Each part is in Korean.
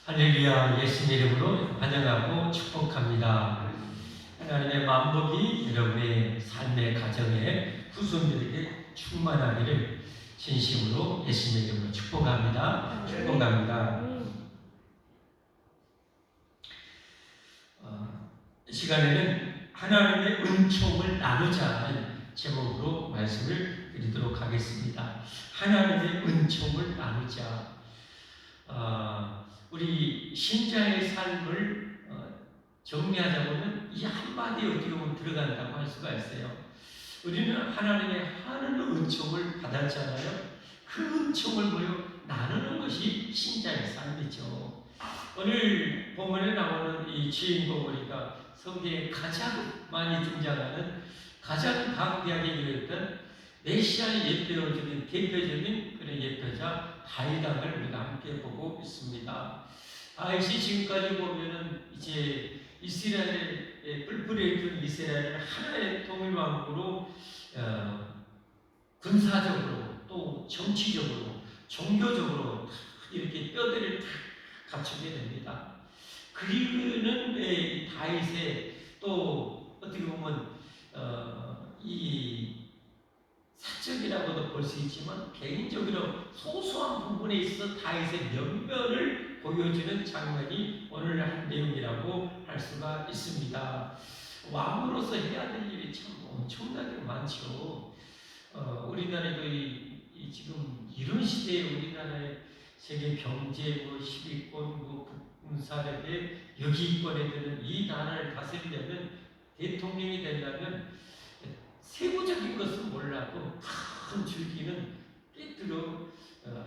할렐루야. 예수님 이름으로 환영하고 축복합니다. 하나님의 만복이 여러분의 삶의 가정에 후손들에게 충만하기를 진심으로 예수님 이름으로 축복합니다. 축복합니다. 이 시간에는 하나님의 은총을 나누자는 제목으로 말씀을 드리도록 하겠습니다. 하나님의 은총을 나누자. 우리 신자의 삶을 정리하자면 이 한마디에 어떻게 보면 들어간다고 할 수가 있어요. 우리는 하나님의 하늘 은총을 받았잖아요. 그 은총을 뭐요? 나누는 것이 신자의 삶이죠. 오늘 본문에 나오는 이 주인공 우리가 성경에 가장 많이 등장하는 가장 방대하게 그렸던 메시아의 대표적인 그런 예표자 다윗왕을 우리가 함께 보고 있습니다. 다윗이 지금까지 보면은 이제 이스라엘의 뿔뿔이 있던 이스라엘을 하나의 통일왕국으로 군사적으로 또 정치적으로 종교적으로 이렇게 뼈대를 다 갖추게 됩니다. 그리고는 이 다윗의 또 어떻게 보면 이 사적이라고도 볼 수 있지만 개인적으로 소소한 부분에 있어 다윗의 면면을 보여주는 장면이 오늘 한 내용이라고 할 수가 있습니다. 왕으로서 해야 될 일이 참 엄청나게 많죠. 우리나라도 지금 이런 시대에 우리나라의 세계 경제 10위권 군사력의 여기권에 드는 이 나라를 다스리려면 대통령이 되려면 세부적인 것은 몰라도 큰 줄기는 꿰뚫어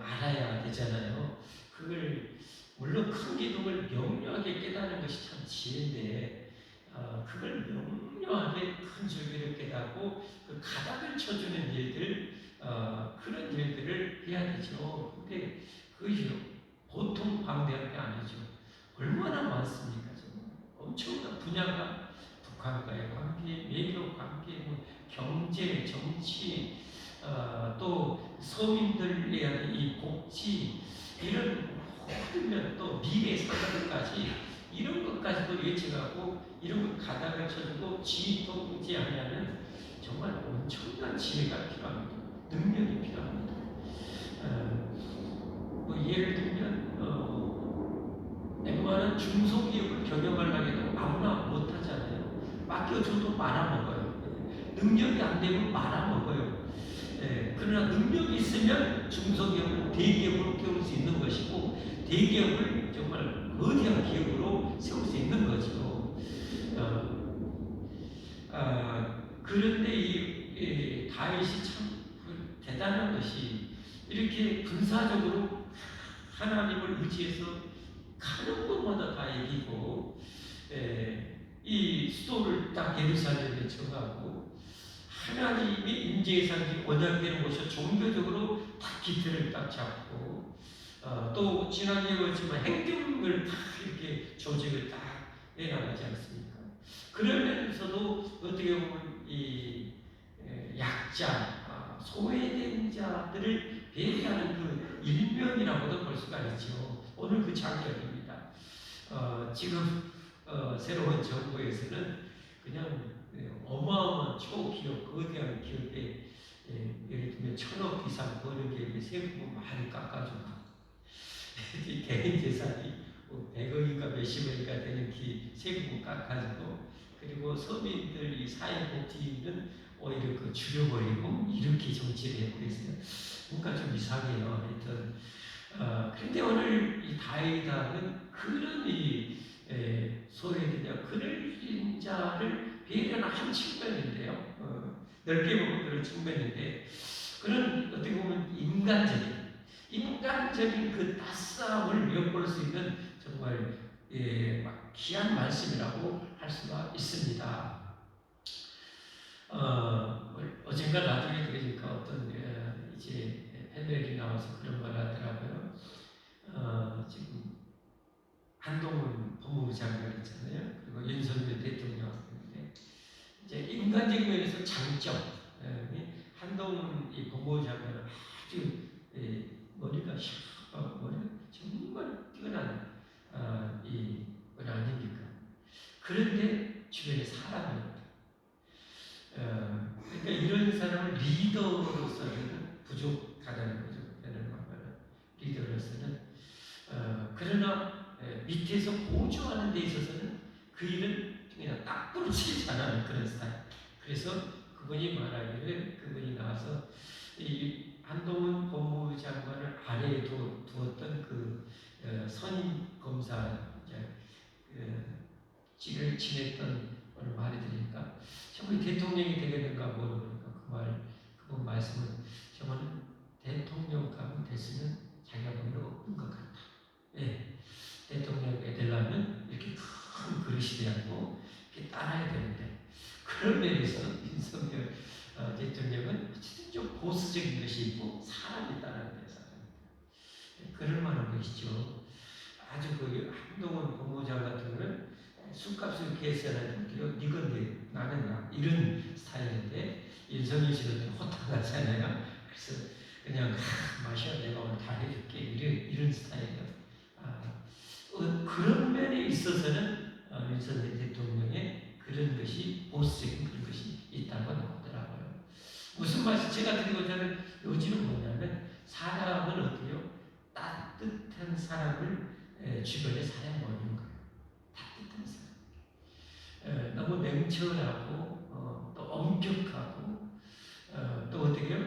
알아야 되잖아요. 그걸 물론 큰 기둥을 명료하게 깨닫는 것이 참 지혜인데 그걸 명료하게 큰 줄기를 깨닫고 그 가닥을 쳐주는 일들 그런 일들을 해야 되죠. 근데 그것이 보통 방대한 게 아니죠. 얼마나 많습니까? 정말 엄청난 분야가 북한과의 관계, 외교 관계, 경제, 정치, 또 서민들의 이 복지 이런 모든 면 또 미래 사각까지 이런 것까지도 예측하고 이런 것 가닥을 쳐주고 지휘통제하려는 정말 엄청난 지혜가 필요합니다. 능력이 필요합니다. 예를 들면 웬만한 중소기업을 경영하려고 해도 아무나 못하잖아요. 맡겨줘도 말아먹어요. 능력이 안 되면 말아먹어요. 그러나 능력이 있으면 중소기업을 대기업으로 키울 수 있는 것이고 대기업을 정말 거대한 기업으로 세울 수 있는 거죠. 그런데 이 다윗이 참 대단한 것이 이렇게 군사적으로 하나님을 의지해서 가는 곳마다 다 이기고 이 수도를 딱 예루살렘에 정하고 하나님의 임재의 상징 언약되는 곳이 종교적으로 딱 기틀을 딱 잡고 또 지난주에 보였지만 행정을 다 이렇게 조직을 딱 내나가지 않습니까? 그러면서도 어떻게 보면 이 약자, 소외된 자들을 배려하는 그 일면이라고도 볼 수가 있죠. 오늘 그 장면입니다. 지금 새로운 정부에서는 그냥 어마어마한 초기업, 거대한 기업에 예를 들면 1,000억 이상 버는 기업에 세금 많이 깎아주고 개인 재산이 100억인가 몇십억인가 되는 세금 깎아주고 그리고 서민들 이 사회복지는 오히려 그 줄여버리고 이렇게 정치를 해고 있어요. 뭔가 좀 이상해요. 하여튼 그런데 오늘 이 다윗왕은 그런 소외되냐 그런 자를 배려하는 한 측면인데요. 넓게 보면 그런 측면인데 그런 어떻게 보면 인간적인 그 따스함을 엿볼 수 있는 정말 막 귀한 말씀이라고 할 수가 있습니다. 어젠가 나중에 들으니까 어떤 이제 패널이 나와서 그런 말 하더라고요. 지금 한동훈 법무부 장관 있잖아요. 그리고 윤석열 대통령 있는데 이제 인간적인 면에서 장점. 한동훈 이 법무부 장관은 아주 머리가 정말 뛰어난 그런데 주변에 사람이 없다. 그러니까 이런 사람을 리더로서는 부족하다는 거죠. 다른 말은 리더로서는 그러나 밑에서 보조하는 데 있어서는 그 일은 그냥 딱 부러지지 않는 그런 스타일. 그래서 그분이 말하기를 그분이 나와서 이 한동훈 법무장관을 아래에 두었던 그 선임 검사 직을 지냈던 분을 말해드리니까 정말 대통령이 되게 된가 모르니까 그분 말씀은 정말 대통령감이 됐으면 자기가 별로 없는 것 같다. 예, 대통령이 되려면 이렇게 큰 그릇이 되고 이렇게 따라야 되는데 그런 면에서 윤석열 대통령은 어쨌든 좀 보수적인 것이 있고 사람이 따라야 돼요. 그럴 만한 것이죠. 아주 그 한동훈 법무장 같은 경우는 술값을 계산하는데요. 니건데 나는 나 이런 스타일인데 윤석열 씨는 호탕하잖아요. 그래서 그냥 마셔 내가 오늘 다 해줄게 이런 스타일이에요. 그런 면에 있어서는 윤석열 대통령의 그런 것이 보수적인 그런 것이 있다고 나오더라고요. 무슨 말씀 제가 드리고자 요지는 뭐냐면 사람은 어때요? 따뜻한 사람을 주변에 사람이 없는 거예요. 따뜻한 사람. 너무 냉철하고 또 엄격하고 또 어떻게요?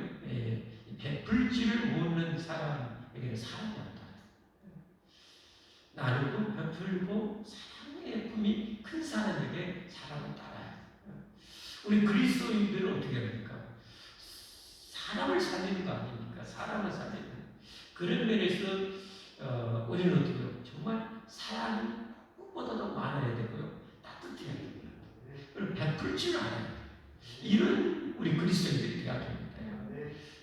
베풀 줄을 모르는 사람에게는 사람이 없다. 나누고 베풀고 사랑의 품이 큰 사람에게 사람을 따라요. 우리 그리스도인들은 어떻게 합니까? 사람을 살리는 거 아닙니까? 사람을 살리는 그런 면에서 우리는 어떻게 해요? 정말 사랑이 무엇보다도 많아야 되고요. 따뜻해야 되고요. 그리고 베풀 줄 알아야 돼요. 이런 우리 그리스도인들이 되어야 됩니다.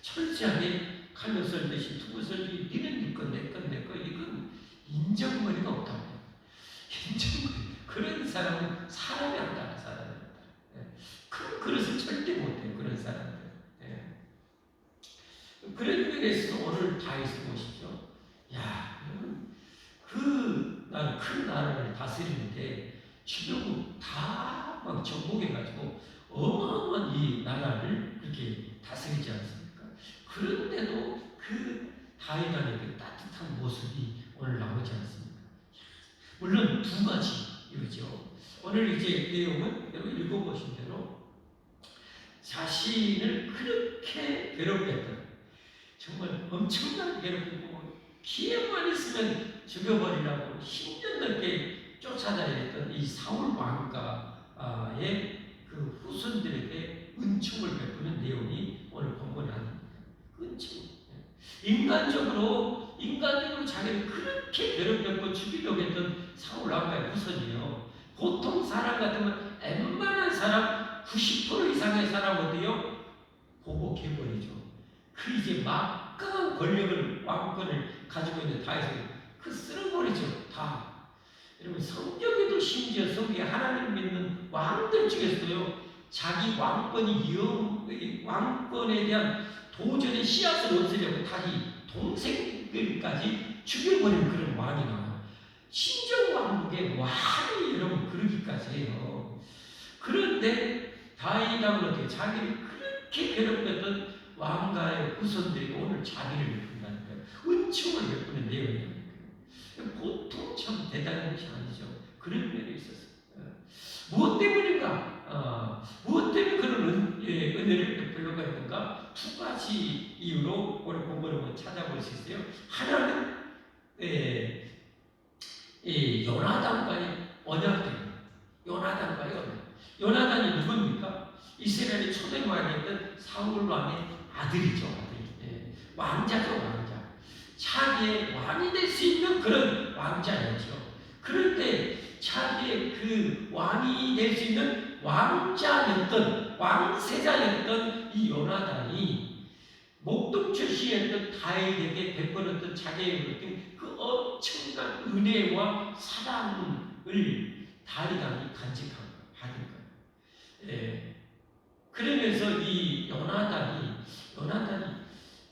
철저하게 칼로 썰듯이 투구 썰듯이 니는 네 건, 내 건, 내 거 이건 인정머리가 없다고 해요. 인정머리. 그런 사람은 사람이 안 따라 사람이 안 따라. 큰 그릇을 절대 못해요. 그런 사람들. 그런 면에서 오늘 다윗을 보시죠. 야, 그 큰 나라를 다스리는데 주변국 다 막 정복해가지고 어마어마한 이 나라를 그렇게 다스리지 않습니까? 그런데도 그 다윗 안에 그 따뜻한 모습이 오늘 나오지 않습니까? 물론 두 가지 이거죠. 오늘 이제 내용은 여러분 읽어보신 대로 자신을 그렇게 괴롭혔던 정말 엄청나게 괴롭히고 기회만 있으면 죽여버리라고 10년 넘게 쫓아다녔던 이 사울 왕가의 그 후손들에게 은총을 베푸는 내용이 오늘 본문에 나옵니다. 은총. 인간적으로 자기를 그렇게 괴롭혔고 죽이려고 했던 사울 왕가의 후손이에요. 보통 사람 같으면 웬만한 사람 90% 이상의 사람 어때요? 보복해버리죠. 그 이제 막강한 권력을 왕권을 가지고 있는 다윗을 그 쓸어버리죠. 다. 여러분 성경에도 심지어 성경에 하나님을 믿는 왕들 중에서도요. 자기 왕권에 대한 도전의 씨앗을 얻으려고 자기 동생들까지 죽여버리는 그런 왕이 나와요. 신정왕국의 왕이 여러분 그러기까지 해요. 그런데 다윗 왕은 어떻게 자기를 그렇게 괴롭혔던 왕가의 후손들이 오늘 자비를 베푼다는 거예요. 은총을 베푸는 내용이에요. 보통 참 대단한 것이 아니죠. 그런 면이 있었어요. 무엇 때문인가? 무엇 때문에 그런 은혜를 베풀려고 했는가? 두 가지 이유로 오늘 본문을 찾아볼 수 있어요. 하나는 요나단과의 언약입니다. 요나단과의 언약. 요나단이 누굽니까? 이스라엘의 초대 왕이었던 사울 왕의 아들이죠. 왕자죠, 왕자. 차기의 왕이 될 수 있는 그런 왕자였죠. 그런데 차기의 그 왕이 될 수 있는 왕세자였던 이 요나단이 목동 출신이었던 다윗에게 베풀었던 자기의 그 엄청난 은혜와 사랑을 다윗 왕이 간직한 받은 거예요. 그러면서 이 요나단이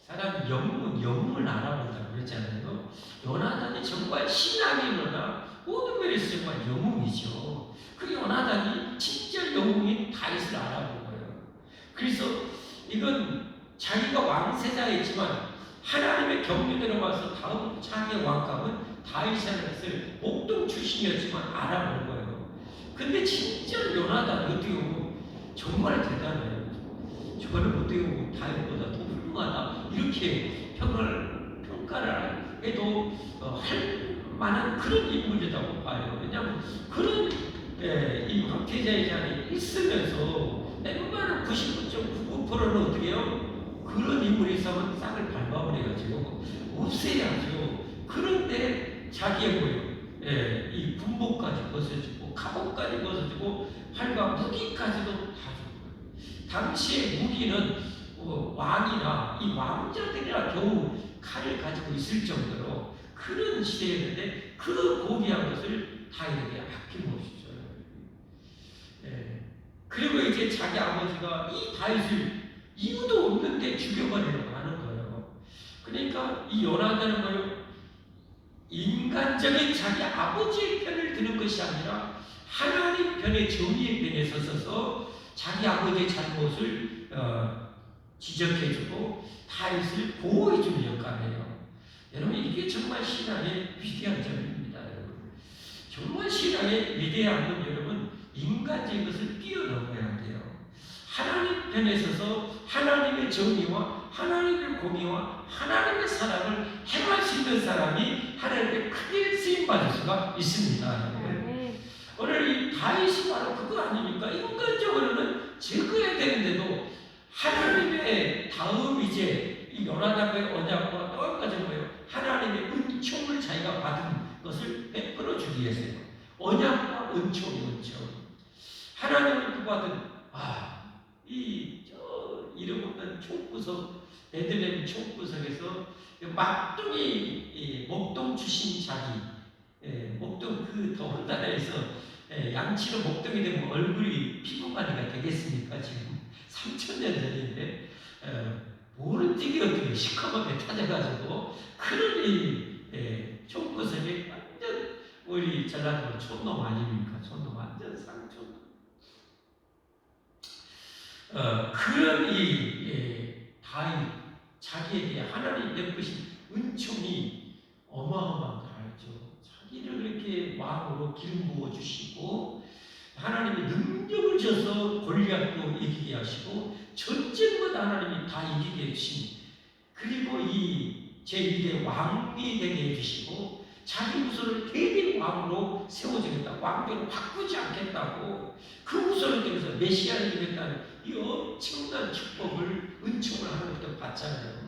사람이 영웅을 알아본다고 그랬잖아요. 요나단이 정말 신앙이로나 모든 면에서 정말 영웅이죠. 그 그래서 이건 자기가 왕세자였지만 하나님의 경륜으로 와서 다음 자기의 왕감은 다윗이라는 것을 목동 출신이었지만 알아본 거예요. 근데 진짜 요나단 어떻게 보면 정말 대단해요. 저거는 어떻게 보면 다윗보다 더 훌륭하다 이렇게 평가를 해도 할 만한 그런 인물이라고 봐요. 왜냐하면 그런 이 황태자의 자리에 있으면서 웬만한 99.99%는 어떻게 해요? 그런 인물이 있으면 싹을 밟아버려가지고 없애야죠. 그런데 자기의 뭐예요? 이 군복까지 벗어주고 갑옷까지 벗어주고 활과 무기까지도 다 주고, 당시의 무기는 왕이나 이 왕자들이라 겨우 칼을 가지고 있을 정도로 그런 시대였는데 그 고귀한 것을 다윗에게 아낌없이 줘요. 그리고 이제 자기 아버지가 이 다윗을 이유도 없는데 죽여버리려고 하는 거예요. 그러니까 이 요나단은 뭐예요? 인간적인 자기 아버지의 편을 드는 것이 아니라 하나님 편의 정의의 편에 서서 자기 아버지의 잘못을 지적해주고 다윗을 보호해주는 역할이에요. 여러분 이게 정말 신앙의 위대한 점입니다. 여러분 정말 신앙의 위대한 건 여러분 인간적인 것을 뛰어넘어야 돼요. 하나님 편에 서서 하나님의 정의와 하나님의 공의와 하나님의 사랑을 행할 수 있는 사람이 하나님의 크게 쓰임받을 수가 있습니다. 오늘 이 다윗이 바로 그거 아닙니까? 인간적으로는 제거해야 되는데도 하나님의 다음 이제 이 요나단과의 언약과 또 한 가지 뭐예요? 하나님의 은총을 자기가 받은 것을 베풀어 주기 위해서요. 언약과 은총. 하나님을 그 받은 이름 없는 총구석, 베들레헴 총구석에서 막둥이 목동 주신 자기, 목동 그 더운 나라에서 양치로 목동이 되면 얼굴이 피부관리가 되겠습니까? 지금 3000년 전인데 모른 띠기 어떻게 시커멓게 찾아가지고 그런 이 총구석에 완전 우리 전라도 촌놈 아닙니까? 촌놈 완전 상촌놈. 그런 다윗 자기에게 하나님 베푸신 은총이 어마어마한 걸 알죠. 자기를 이렇게 왕으로 기름 부어 주시고 하나님의 능력을 줘서 골리앗도 이기게 하시고 전쟁마다 하나님이 다 이기게 해주신, 그리고 이 제2대 왕이 되게 해주시고 자기 후손을 대대 왕으로 세워주겠다, 왕조를 바꾸지 않겠다고 그 후손을 통해서 메시아를 주겠다는 이 엄청난 축복을, 은총을 하나님부터 받잖아요.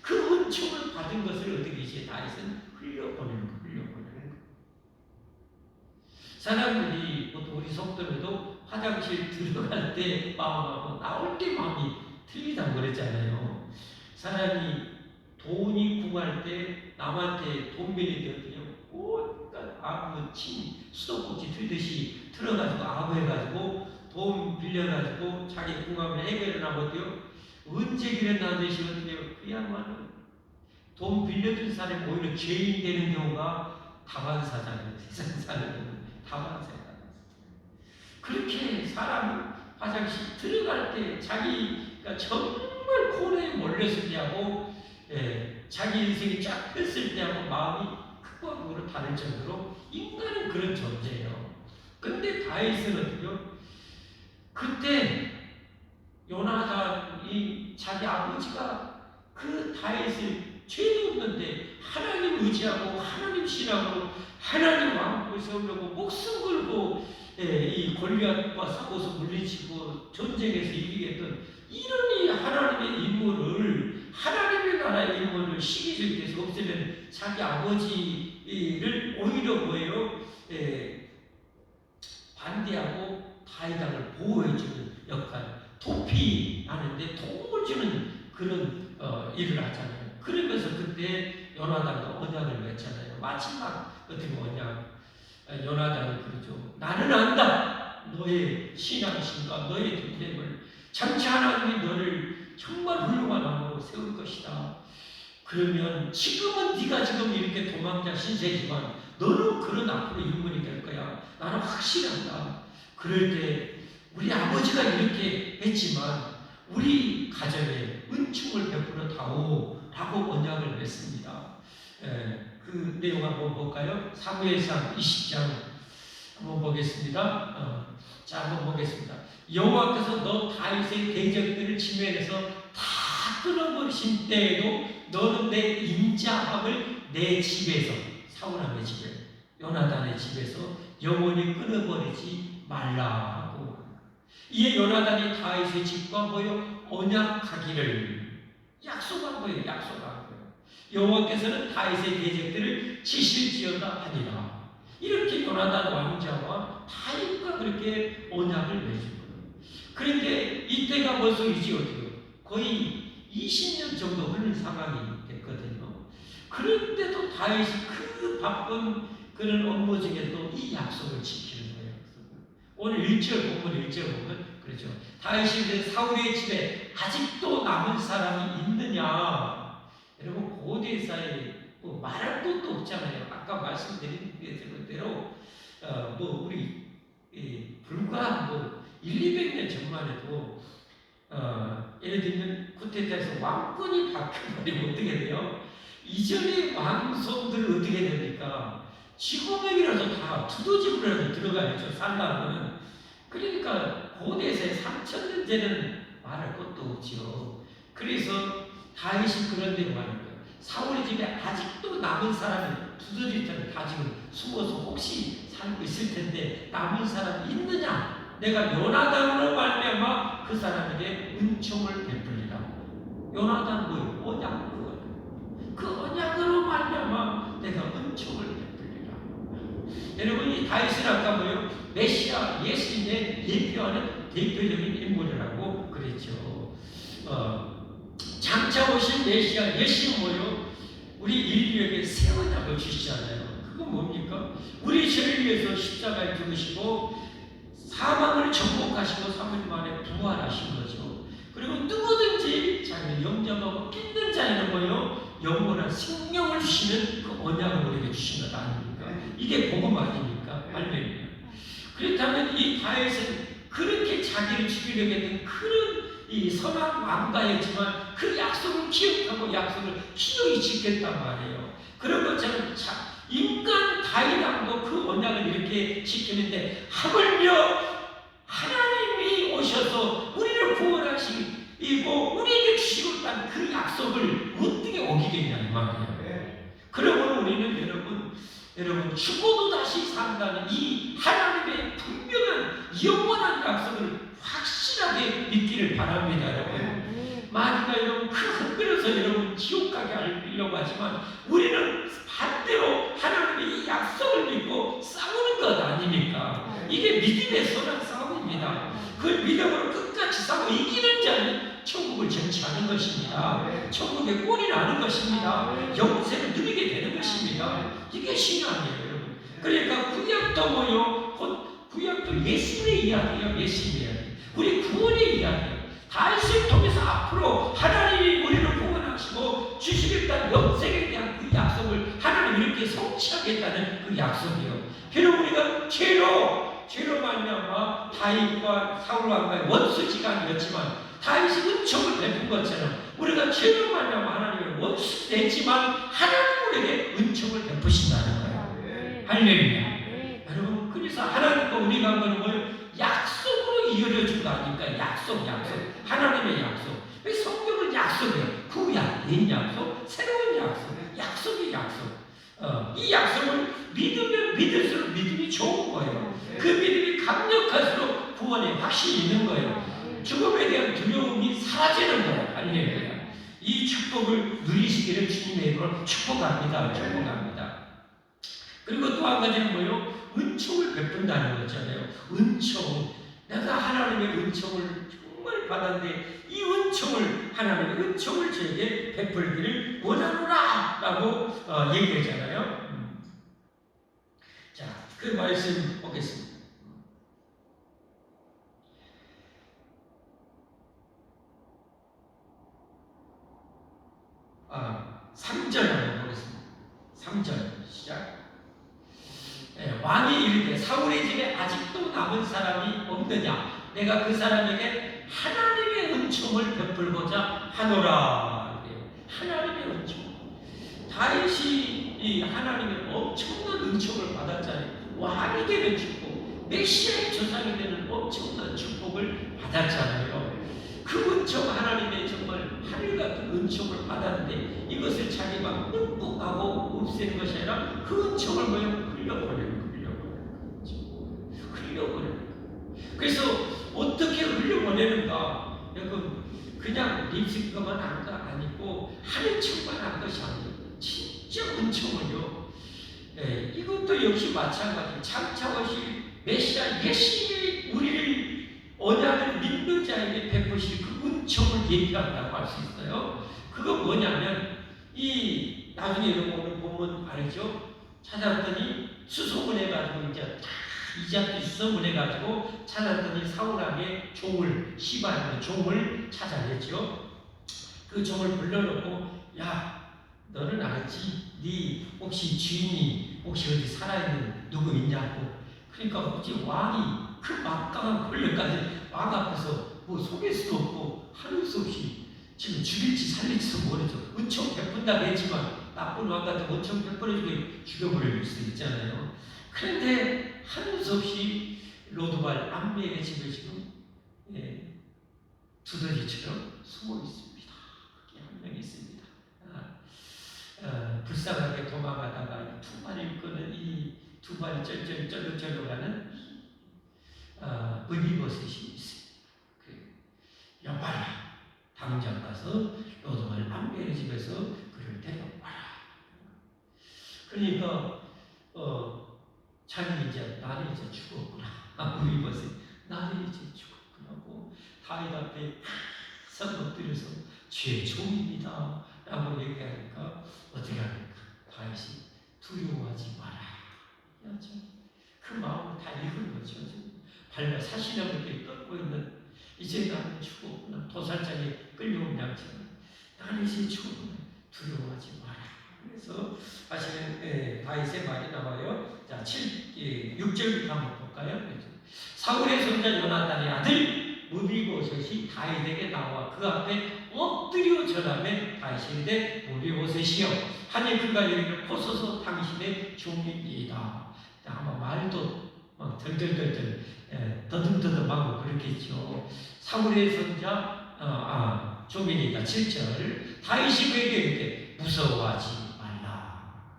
그 은총을 받은 것을 어떻게 이제 다윗은 흘려보내는 거예요. 사람들이 보통 우리 속담에도 화장실 들어갈 때 마음하고 나올 때 마음이 틀리다고 그랬잖아요. 사람이 돈이 궁할 때 남한테 돈 빌릴 때 어떻게 온갖 아부, 친, 수도꼭지 틀듯이 틀어가지고 아부해가지고 돈 빌려가지고 자기 궁하면 해결을 하거든요. 언제 그랬나듯이 어떻게 그야말로 돈 빌려준 사람이 오히려 죄인 되는 경우가 다반사잖아요. 세상 사는 다반사잖아요. 그렇게 사람은 화장실 들어갈 때 자기가 정말 코너에 몰렸을 때하고 자기 인생이 쫙 폈을 때하고 마음이 극과 극으로 다를 정도로 인간은 그런 존재예요. 근데 다윗은 어떻게요? 그때 요나단이 자기 아버지가 그 다윗을 죄도 없는데 하나님 의지하고 하나님 신앙으로 하나님 왕국을 세우려고 목숨 걸고 이 골리앗과 싸워서 물리치고 전쟁에서 이기겠던 이런 이 하나님의 인물을, 하나님의 나라의 인물을 시기적에서 없애면 자기 아버지를 오히려 뭐예요? 반대하고 다윗왕을 보호해주는 역할, 도피하는데 도움을 주는 그런 일을 하잖아요. 그러면서 그때 요나단과 언약을 맺잖아요. 마지막 어떻게 언약, 요나단이 그러죠. 나는 안다. 너의 신앙심과 너의 존재를 장차 하나님이 너를 정말 훌륭한 왕으로 세울 것이다. 그러면 지금은 네가 지금 이렇게 도망자 신세지만 너는 그런 앞으로 인물이 될 거야. 나는 확실한다. 그럴 때 우리 아버지가 이렇게 했지만 우리 가정에 은총을 베풀어 다오라고 언약을 맺습니다. 그 내용 한번 볼까요? 사무엘상 20장 한번 보겠습니다. 자, 한번 보겠습니다. 여호와께서 너 다윗의 대적들을 치면에서 다 끊어버리신 때에도 너는 내 인자함을 내 집에서, 사울왕의 집에, 요나단의 집에서 영원히 끊어버리지 말라고. 이에 요나단이 다윗의 집과 모여 언약하기를 약속한 거예요. 약속한 거예요. 여호와께서는 다윗의 대적들을 치실지어다 하니라. 이렇게 요나단 왕자와 다윗과 그렇게 언약을 맺은 거예요. 그런데 이때가 벌써 이제 어떻게 거의 20년 정도 흐른 상황이 됐거든요. 그런데도 다윗이 그 바쁜 그런 업무 중에도 이 약속을 지키는 거예요. 오늘 1절 보면 그렇죠. 다윗이 사울의 집에 아직도 남은 사람이 있느냐? 여러분 고대사에 뭐 말할 것도 없잖아요. 아까 말씀드린 대로 우리 불과 200년 전만 해도 예를 들면 쿠데타에서 왕권이 바뀌어버리면 어떻게 돼요? 이전의 왕손들은 어떻게 됩니까? 지구명이라도 다 두더지부라도 들어가야죠. 살라면. 그러니까 고대에서의 3000년 전에는 말할 것도 없지요. 그래서 다윗이 그런 대로 하는 거예요. 사울의 집에 아직도 남은 사람이 두더지처럼 다 지금 숨어서 혹시 살고 있을 텐데 남은 사람이 있느냐? 내가 요나단으로 말미암아 그 사람에게 은총을 베풀리라. 요나단 뭐예요? 언약. 그 언약으로 말미암아 내가 은총을 베풀리라. 여러분 이 다윗은 아까 뭐예요? 메시아 예수님의 예표하는 대표적인 인물이라고 그랬죠. 장차 오신 메시아 예수는 뭐예요? 우리 인류에게 새 언약을 주시잖아요. 그건 뭡니까? 우리 죄를 위해서 십자가에 죽으시고 사망을 정복하시고 3일 만에 부활하신 거죠. 그리고 누구든지 자기를 영접하고 믿는 자에는 뭐예요? 영원한 생명을 주시는 그 언약을 우리에게 주신 것 아닙니까? 이게 복음 아닙니까? 할렐루야. 그렇다면 이 다윗은 그렇게 자기를 죽이려고 했던 그런 이 선한 왕가였지만 그 약속을 기억하고 약속을 기어이 지켰단 말이에요. 그런 것처럼 인간 다윗왕도 그 언약을 이렇게 지키는데 하물며 하나님이 오셔서 우리를 구원하시고 우리에게 주시고 있다는 그 약속을 어떻게 어기겠냐 이 말이에요. 그러므로 우리는 여러분 죽어도 다시 산다는 이 하나님의 분명한 영원한 약속을 확실하게 믿기를 바랍니다. 여러분 마귀가 여러분 흔들어서 여러분 지옥 가게 하려고 하지만 우리는 반대로 하나님의 이 약속을 믿고 싸우는 것 아닙니까? 이게 믿음의 선한 싸움입니다. 그 믿음으로 끝까지 싸워 이기는 자는 천국을 정치하는 것입니다. 천국의 꼴이 나는 것입니다. 영생을 누리게 되는 것입니다. 이게 신앙이에요, 여러분. 그러니까 구약도 뭐요? 구약도 예수님의 이야기예요. 예수님의 이야기. 우리 구원의 이야기예요. 다윗을 통해서 앞으로 하나님이 우리를 구원하시고 주시겠다는 영생에 대한 그 약속을 하나님 이렇게 성취하겠다는 그 약속이에요. 비록 우리가 죄로 말미암아 다윗과 사울 왕과의 원수지간이었지만 다윗이 은총을 베푼 것처럼 우리가 죄로 말미암아 하나님을 원수 됐지만 하나님 우리에게 은총을 베푸신다는 거예요. 할렐루야. 여러분 그래서 하나님과 우리가 한 거는 뭐예요? 약속으로 이어져준 거 아닙니까? 약속. 하나님의 약속. 왜 성경은 약속이에요? 구약, 옛 약속, 새로운 약속, 약속의 약속. 이 약속을 믿으면 믿을수록 믿음이 좋은 거예요. 그 믿음이 강력할수록 구원의 확신이 있는 거예요. 죽음에 대한 두려움이 사라지는 거예요. 할렐루야. 이 축복을 누리시기를 주님의 이름으로 축복합니다. 그리고 또 한 가지는 뭐예요? 은총을 베푼다는 거잖아요. 은총. 내가 하나님의 은총을 정말 받았는데 이 은총을 하나님의 은총을 저에게 베풀기를 원하노라 라고 얘기하잖아요. 자, 그 말씀 보겠습니다. 3절 한번 보겠습니다. 3절 시작. 왕이 이르되 사울의 집에 아직도 남은 사람이 없느냐? 내가 그 사람에게 하나님의 은총을 베풀고자 하노라. 하나님의 은총. 다윗이 이 하나님의 엄청난 은총을 받았잖아요. 왕이 되는 축복, 메시아의 조상이 되는 엄청난 축복을 받았잖아요. 그 은총, 하나님의 정말 하늘 같은 은총을 받았는데 이것을 자기가 묵묵하고 없애는 것이 아니라 그 은총을 뭐예요? 흘려보내는 거예요. 그래서 어떻게 흘려보내는가? 여러분, 그냥 립싱크만 한 거 아니고 하는 척만 한 것이 아니에요. 진짜 은총을요. 이것도 역시 마찬가지. 장차오실 메시아 예수님이 우리를 언약을 믿는 자에게 베푸실 그 은총을 얘기한다고 할 수 있어요. 그건 뭐냐면 이 나중에 여러분 보면 알죠? 찾았더니 수소문해가지고 이제 이자피 수소문해가지고 찾았더니 사울에게 종을 시바의 종을 찾아냈죠. 그 종을 불러놓고 야 너는 알지? 네 혹시 주인이 혹시 어디 살아있는 누구 있냐고. 그러니까 혹시 왕이 그 막강한 권력까지 왕 앞에서 뭐 속일 수도 없고 하는 수 없이 지금 죽일지 살릴지도 모르죠. 은총 베푼다고 했지만 나쁜 왕 같은 은총 베풀어주고 죽여버릴 수도 있잖아요. 그런데 하는 수 없이 로드발 암미의 집에 지금 두더지처럼 숨어 있습니다. 그게 한 명 있습니다. 불쌍하게 도망가다가 두 발을 끄는 이 두 발이 쩔쩔쩔쩔하는 무비보셋이 있습니다. 여봐라, 당장 가서 로드발 암미의 집에서 그를 데려와라. 그러니까 자기 이제 나는 이제 죽었구나. 무비보셋 나는 이제 죽었구나고 다윗 앞에 선 엎드려서 죄 종입니다 라고 얘기하니까 어떻게 합니까? 다윗이 두려워하지 마라. 그 마음을 다 읽은 거죠. 발로 사시나무 이렇게 꺾고 있는 이제 나는 죽었구나. 도살장에 끌려온 양처럼 나는 이제 죽었구나. 두려워하지 마라. 그래서 사실은 다윗의 말이 나와요. 자, 6절부터 한번 볼까요? 사울의 손자 요나단의 아들 무비보셋이 다윗에게 나와 그 앞에 엎드려 절하며 다윗이 이르되 무비보셋이여 하니 그가 이르기를 보소서 당신의 종이니이다. 아마 말도 덜덜덜덜 더듬더듬하고 그렇겠죠. 사울의 손자 종이니이다. 7절 다윗이 그에게 이르되 무서워하지 말라.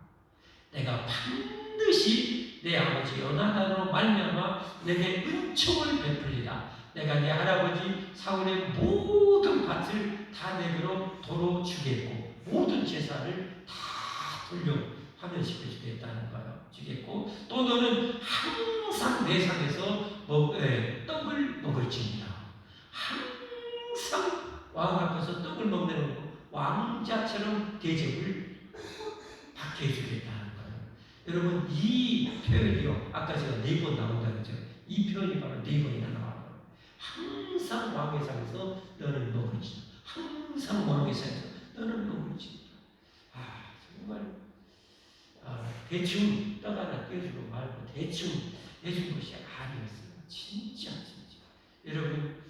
내가 반드시 내 아버지 요나단으로 말미암아 내게 은총을 베풀리라. 내가 내 할아버지 사울의 모든 밭을 다 내게로 도로 주겠고 모든 제사를 다 돌려 화면시켜 주겠다는 거예요. 주겠고 또 너는 항상 내 상에서 떡을 먹을지니라. 항상 왕 앞에서 떡을 먹는 왕자처럼 대접을 받게 해주겠다는 거예요. 여러분 이 표현이요. 아까 제가 4번 나온다고 했죠. 이 표현이 바로 4번이나 나와요. 항상 왕의 상에서 너는 먹을지니라. 항상 왕의 상에서 너는 먹을지니라. 정말 대충 떡 하나 떼주고 말고 대충 해준 것이 아니었어요. 진짜. 여러분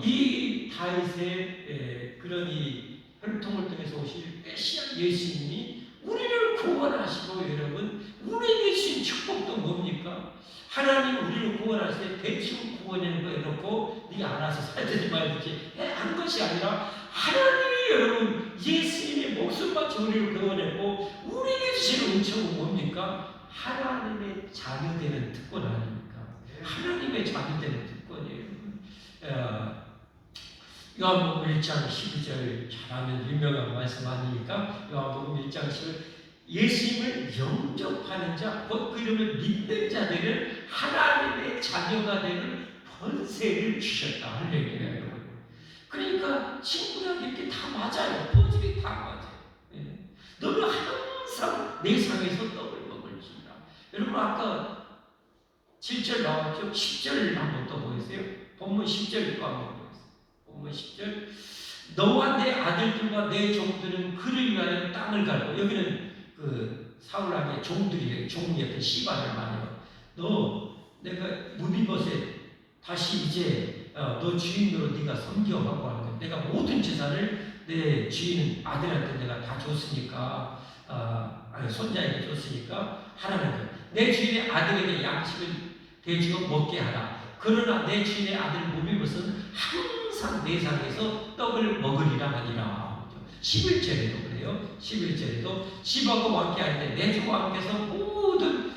이 다윗의 그런 이 혈통을 통해서 오실 메시아 예수님이 우리를 구원하시고 여러분 우리에게 주신 축복도 뭡니까? 하나님 우리를 구원하실 때 대충 구원하는 거 해놓고 네 알아서 살지 말지 한 것이 아니라 하나님이 여러분 예수님의 목숨같이 우리를 구원했고 우리에게 주신 은총은 뭡니까? 하나님의 자녀되는 특권 아닙니까? 하나님의 자녀되는 특권이에요. 요한복음 1장 12절 잘하면 유명한 말씀 아닙니까? 요한복음 1장 12절 예수님을 영접하는 자, 곧 그 이름을 믿는 자들은 하나님의 자녀가 되는 권세를 주셨다. 할렐루야. 그러니까 친구랑 이렇게 다 맞아요. 포집이 다 맞아요. 너는 항상 내 상에서 떡을 먹을지라. 여러분 아까 7절 나왔죠? 10절 한번 또 보세요. 본문 10절 또 한번 보세요. 본문 10절 너와 내 아들들과 내 종들은 그를 위하여 땅을 갈고 여기는 그 사울왕의 종들이 종이었던 시바를 말해요. 너 내가 무비보셋 다시 이제 너 주인으로 네가 섬겨하고 하는 거야. 내가 모든 재산을 내 주인 아들한테 내가 다 줬으니까 손자에게 줬으니까 하라는 거야. 내 주인의 아들에게 양식을 대주어 먹게 하라. 그러나 내 주인의 아들 무비봇은 항상 내 상에서 떡을 먹으리라 하니라. 11절에도 그래요. 11절에도 집하고 왕께 할 때 내 주 왕께서 모든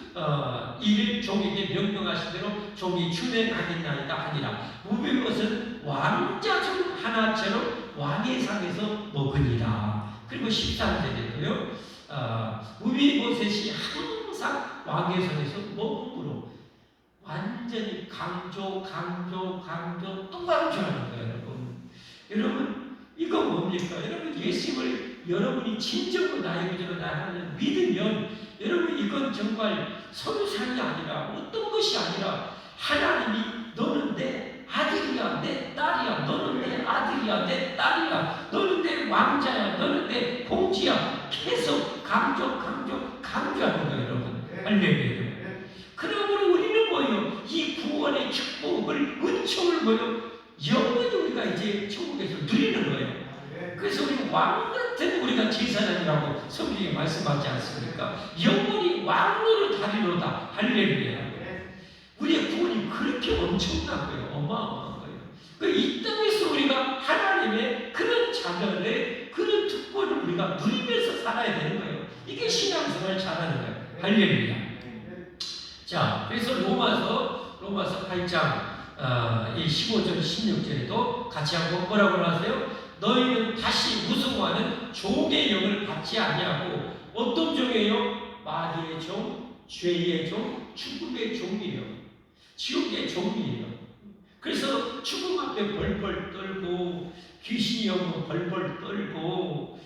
일을 종에게 명령하신 대로 종이 준행하겠나이다 하니라. 무비봇은 왕자 중 하나처럼 왕의 상에서 먹으니라. 그리고 13절에도요. 무비봇이 항상 왕의 상에서 먹음으로 완전히 강조 또 강조하는 거예요, 여러분. 여러분, 이거 뭡니까? 여러분, 예수님을 여러분이 진정으로 나의 구주로 나를 믿으면 여러분, 이건 정말 선상이 아니라 어떤 것이 아니라 하나님이 너는 내 아들이야, 내 딸이야, 너는 내 아들이야, 내 딸이야, 너는 내 왕자야, 너는 내 공주야. 계속 강조하는 거예요, 여러분. 할렐루야. 그러므로 우리는 뭐예요? 이 구원의 축복을, 은총을 뭐예요? 영원히 우리가 이제 천국에서 누리는 거예요. 그래서 우리 왕 같은 우리가 제사장이라고 성경에 말씀하지 않습니까? 영원히 왕으로 다리로다. 할렐루야. 우리의 구원이 그렇게 엄청난 거예요. 어마어마한 거예요. 이 땅에서 우리가 하나님의 그런 자녀의 그런 특권을 우리가 누리면서 살아야 되는 거예요. 이게 신앙생활 잘하는 거예요. 할렐루야. 자, 그래서 로마서 8장 이 15절 16절에도 같이 한번 뭐라고 하세요? 너희는 다시 무성화는 종의 영을 받지 아니하고 어떤 종이에요? 마귀의 종, 죄의 종, 죽음의 종이에요. 지옥의 종이에요. 그래서 죽음 앞에 벌벌 떨고 귀신이 오면 벌벌 떨고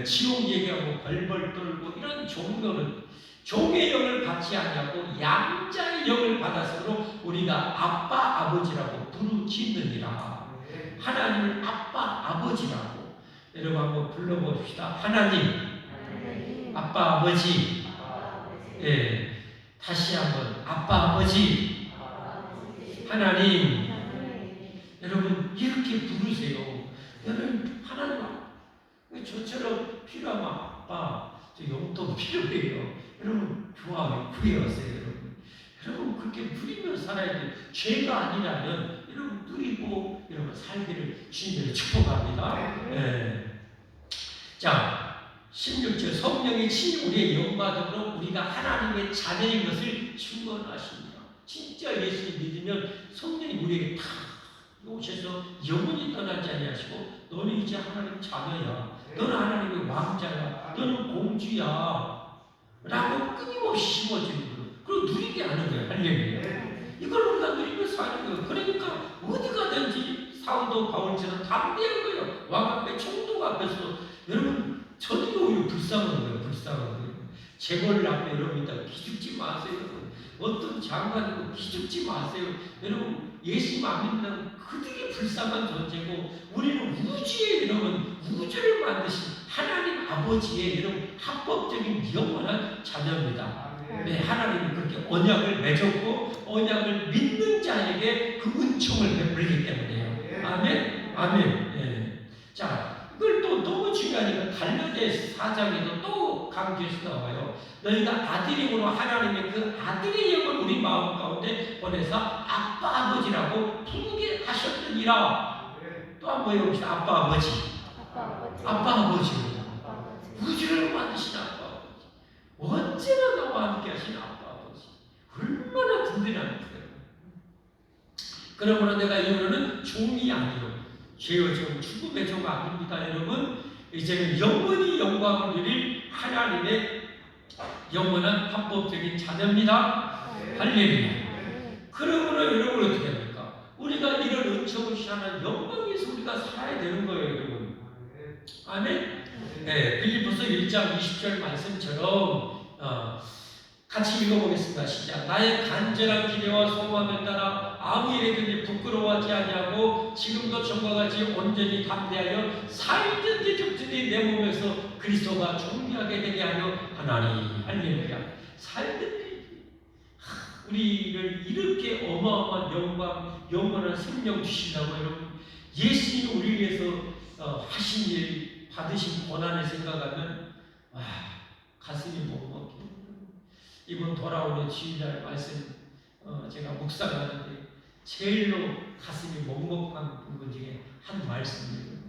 지옥 얘기하고 벌벌 떨고 이런 종교는 종의 영을 받지 않냐고 양자의 영을 받았으므로 우리가 아빠 아버지라고 부르짖느니라. 하나님을 아빠 아버지라고 여러분 한번 불러봅시다. 하나님 아빠 아버지. 예, 다시 한번 아빠 아버지. 하나님. 여러분 이렇게 부르세요. 여러분 하나님 저처럼 필요하면 아빠 저 용돈 필요해요. 여러분 구해왔어요. 여러분 그렇게 누리며 살아야 돼요. 죄가 아니라면 여러분 누리고 여러분 살기를 주님으로 축복합니다. 네. 자 16절 성령이 친히 우리의 영광으로 우리가 하나님의 자녀인 것을 증언하십니다. 진짜 예수님 믿으면 성령이 우리에게 다 오셔서 영원히 떠나지 아니하시고 너는 이제 하나님 자녀야. 너는 하나님의 왕자야. 너는 공주야. 라고 끊임없이 심어주는 거예요. 그리고 누리게 하는 거예요. 할렐루야. 이걸 우리가 누리면서 하는 거예요. 그러니까 어디 가든지 사도 바울처럼 담대한 거예요. 왕 앞에 총독 앞에서 여러분 저도 오히려 불쌍한 거예요. 재벌 앞에 여러분 이따 기죽지 마세요. 어떤 장관이고 기죽지 마세요. 여러분 예수 안 믿는 그들이 불쌍한 존재고 우리는 우주에 여러분 우주를 만드신 하나님 아버지의 여러분 합법적인 영원한 자녀입니다. 네, 하나님이 그렇게 언약을 맺었고 언약을 믿는 자에게 그 은총을 베풀기 때문에요. 아멘. 네. 자, 이걸 또 너무 중요하니까 갈라디아서 4장에도 또 강조해서 나와요. 너희가 아들임으로 하나님의 그 아들의 영을 우리 마음 가운데 보내서 아빠 아버지라고 부르게 하셨느니라. 또 한번 해봅시다. 아빠 아버지. 우주를 만드신 아빠 아버지. 언제나 나와 함께 하신 아빠 아버지. 얼마나 든든한 거예요. 그러므로 내가 이거는 종이 아니요 죄의 종, 죽음의 종 아닙니다. 여러분 이제는 영원히 영광을 누릴 하나님의 영원한 합법적인 자녀입니다. 할렐루야. 그러므로 여러분 어떻게 합니까? 우리가 이런 은총을 취하는 영광에서 우리가 살아야 되는 거예요, 여러분. 아멘. 네, 빌립보서 1장 20절 말씀처럼 같이 읽어보겠습니다. 시작. 나의 간절한 기대와 소망을 따라 아무 일에든지 부끄러워하지 아니하고 지금도 전과 같이 온전히 담대하여 살든지 죽든지 내 몸에서 그리스도가 존귀하게 되게 하려 하나니. 할렐루야. 살든지 우리를 이렇게 어마어마한 영광, 영원한 생명 주신다고 여러분, 예수님이 우리 위해서 하신 일, 받으신 고난을 생각하면 가슴이 먹먹해요. 이번 돌아오는 주일날 말씀 제가 묵상하는데 제일로 가슴이 먹먹한 부분 중에 한 말씀이에요.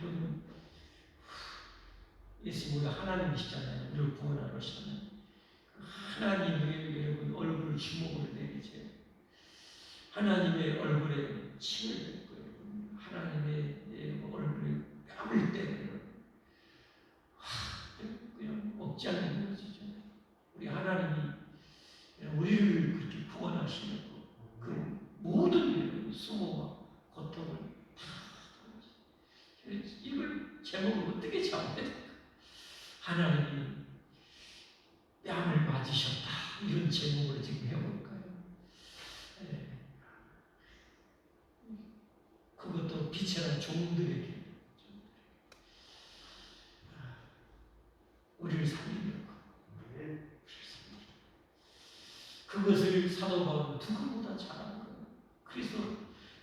여러분, 예수님 우리가 하나님이시잖아요. 우리를 구원하러 오시잖아요. 하나님의 여러분 얼굴 주먹을 내리세요. 하나님의 얼굴에 침을 뱉고요. 하나님의 얼굴에 뺨을 때려요. 그냥 먹지 않는 것이죠. 우리 하나님이 우리를 그렇게 구원하시려고 그 모든 수모와 고통을 다 이걸 제목을 어떻게 잡아야 될까? 하나님이 뺨을 맞으셨다. 이런 제목으로 지금 해볼까요? 그것도 비천한 종들에게 우리를 살리려고. 그것을 사도 바울은 누구보다 잘하는 거예요. 그래서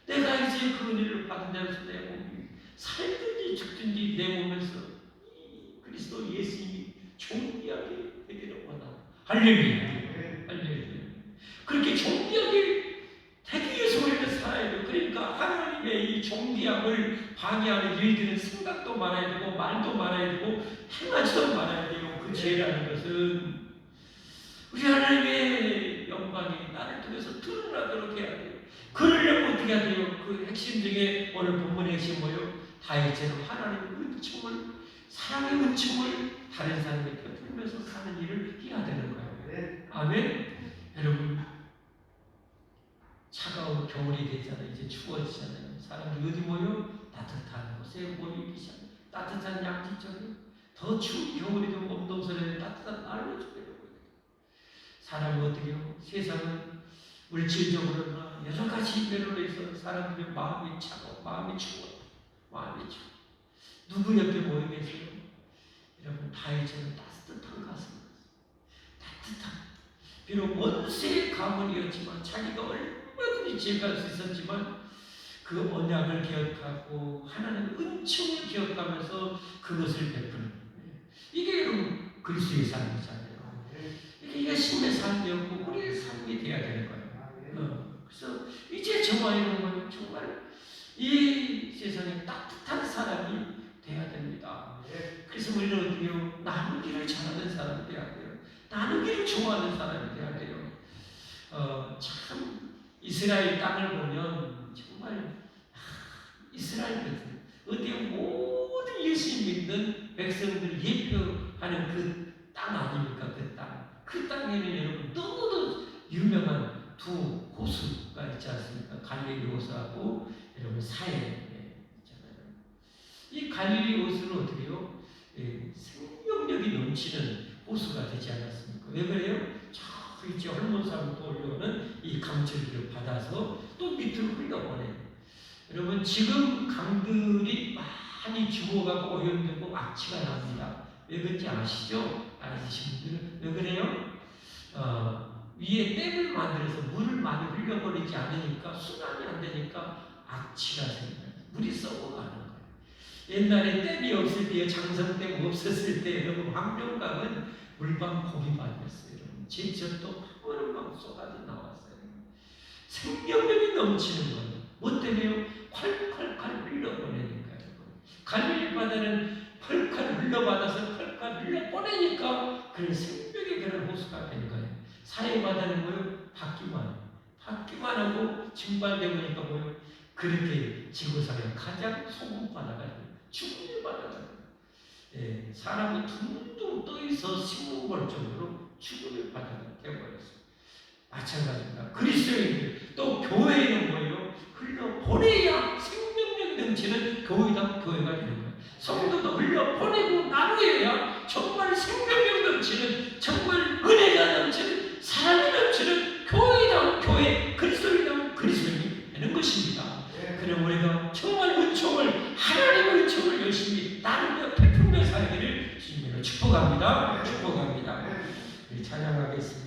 내가 이제 그 은혜를 받은 자로서 내 몸이 살든지 죽든지 내 몸에서 그리스도 예수님이 존귀하게 되기를 원한다. 할렐루야. 할렐루야. 그렇게 존귀하게 되기 위해서 우리는 살아야 돼요. 그러니까 하나님의 이 존귀함을 방해하는 일들은 생각도 많아야 되고 말도 많아야 되고 행하지도 말아야 돼요. 그 죄라는 것은 우리 하나님의 영광이 나를 통해서 드러나도록 해야 돼요. 그러려면 어떻게 해야 돼요? 그 핵심 중에 오늘 본문의 핵심 뭐예요? 다윗처럼 하나님의 은총을, 사랑의 은총을 다른 사람에게 베풀면서 사는 일을 해야 되는 거예요. 아멘. 여러분, 차가운 겨울이 되잖아요. 이제 추워지잖아요. 사람들이 어디 모여? 따뜻한 곳에 모이기 시작해요. 따뜻한 양지점에 더 추운 겨울이 되면 온동선에 따뜻한 날로 주려고 해요. 사람은 어떻게 해요? 세상은 물질적으로나 여러 가지 면으로 해서 사람들의 마음이 차고 마음이 추워. 마음이 추워. 누구 옆에 모여 계세요? 여러분, 다윗처럼 따뜻한 가슴. 따뜻한. 비록 원수의 가문이었지만 자기가 얼마든지 지혜할 수 있었지만 그 언약을 기억하고 하나님의 은총을 기억하면서 그것을 베푸는 이게 여러분 그리스도의 삶이잖아요. 이게 예수님의 삶이었고 우리의 삶이 되어야 되는 거예요. 그래서 이제 저와 여러분은 정말 이 세상에 따뜻한 사람이 되어야 됩니다. 그래서 우리는 어떻게 해요? 나누기를 잘하는 사람이 되어야 돼요. 나누기를 좋아하는 사람이 되어야 돼요. 참 이스라엘 땅을 보면 정말 이스라엘은 어디에 모든 예수 믿는 백성들을 예표하는 그 땅 아닙니까? 그 땅. 그 땅에는 여러분 너무도 유명한 두 호수가 있지 않습니까? 갈릴리 호수하고 여러분 사해 있잖아요. 이 갈릴리 호수는 어떻게 해요? 생명력이 넘치는 호수가 되지 않았습니까? 왜 그래요? 저 있지 헐몬산부터 올라오는 이 강철기를 받아서 또 밑으로 흘러보내요. 여러분 지금 강들이 많이 죽어가고 오염되고 악취가 납니다. 왜 그런지 아시죠? 아시는 분들은 왜 그래요? 위에 댐을 만들어서 물을 많이 흘려버리지 않으니까 순환이 안 되니까 악취가 생겨요. 물이 썩어가는 거예요. 옛날에 댐이 없을 때, 장성댐 없었을 때 여러분 황룡강은 물방 고기밭이었어요. 제철도 파고는 쏟아져 나왔어요. 생명력이 넘치는 거예요. 뭐 때문에요? 콸콸콸 흘려보내니까요. 갈릴리 바다는 콸콸 흘려받아서 콸콸 흘려보내니까 그런 생명의 그런 호수가 된 거예요. 사해 바다는 뭐예요? 받기만 하고 증발되고 보니까 뭐예요? 그렇게 지구상에 가장 소금 바다가 죽음의 바다가 사람이 둥둥 떠있어 식물벌 정도로 죽음의 바다가 되어버렸어요. 마찬가지입니다. 그리스도인들 또 교회는 뭐예요? 흘려보내야 생명력이 넘치는 교회가 되는 거예요. 성도도 흘려보내고 나누어야 정말 생명력 넘치는 정말 은혜가 넘치는 사랑이 넘치는 교회다운 교회, 그리스도인다운 그리스도인이 되는 것입니다. 그럼 우리가 정말 은총을 하나님의 은총을 열심히 나누며 베풀며 살기를 주님으로 축복합니다. 축복합니다. 우리 찬양하겠습니다.